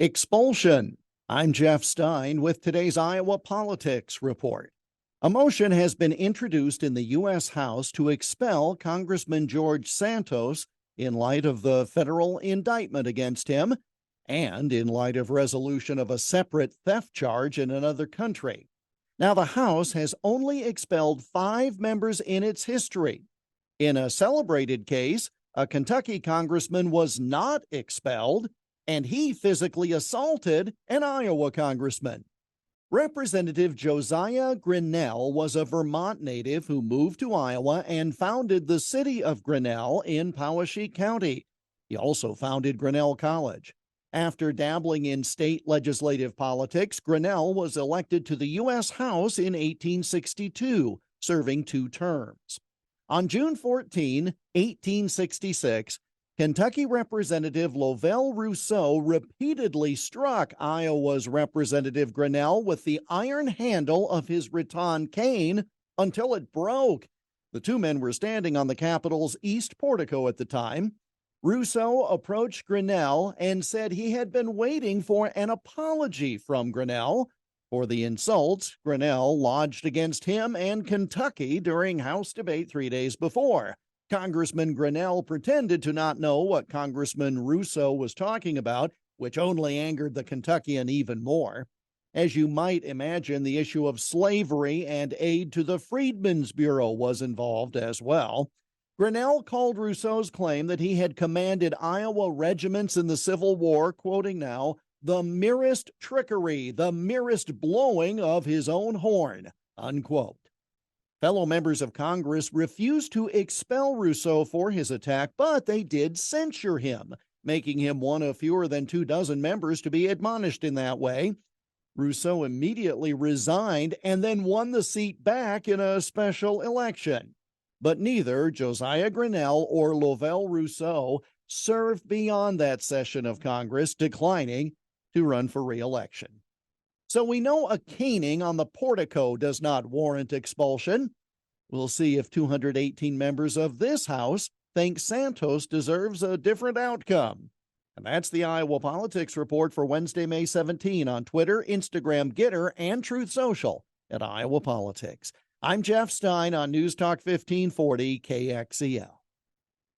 Expulsion. I'm Jeff Stein with today's Iowa Politics Report. A motion has been introduced in the U.S. House to expel Congressman George Santos in light of the federal indictment against him and in light of resolution of a separate theft charge in another country. Now, the House has only expelled 5 members in its history. In a celebrated case, a Kentucky congressman was not expelled, and he physically assaulted an Iowa congressman. Representative Josiah Grinnell was a Vermont native who moved to Iowa and founded the city of Grinnell in Poweshiek County. He also founded Grinnell College. After dabbling in state legislative politics, Grinnell was elected to the U.S. House in 1862, serving 2 terms. On June 14, 1866, Kentucky Representative Lovell Rousseau repeatedly struck Iowa's Representative Grinnell with the iron handle of his rattan cane until it broke. The 2 men were standing on the Capitol's east portico at the time. Rousseau approached Grinnell and said he had been waiting for an apology from Grinnell for the insults Grinnell lodged against him and Kentucky during House debate 3 days before. Congressman Grinnell pretended to not know what Congressman Rousseau was talking about, which only angered the Kentuckian even more. As you might imagine, the issue of slavery and aid to the Freedmen's Bureau was involved as well. Grinnell called Rousseau's claim that he had commanded Iowa regiments in the Civil War, quoting now, "the merest trickery, the merest blowing of his own horn," unquote. Fellow members of Congress refused to expel Rousseau for his attack, but they did censure him, making him one of fewer than 24 members to be admonished in that way. Rousseau immediately resigned and then won the seat back in a special election. But neither Josiah Grinnell or Lovell Rousseau served beyond that session of Congress, declining to run for re-election. So we know a caning on the portico does not warrant expulsion. We'll see if 218 members of this House think Santos deserves a different outcome. And that's the Iowa Politics Report for Wednesday, May 17 on Twitter, Instagram, Getter, and Truth Social at Iowa Politics. I'm Jeff Stein on News Talk 1540 KXEL.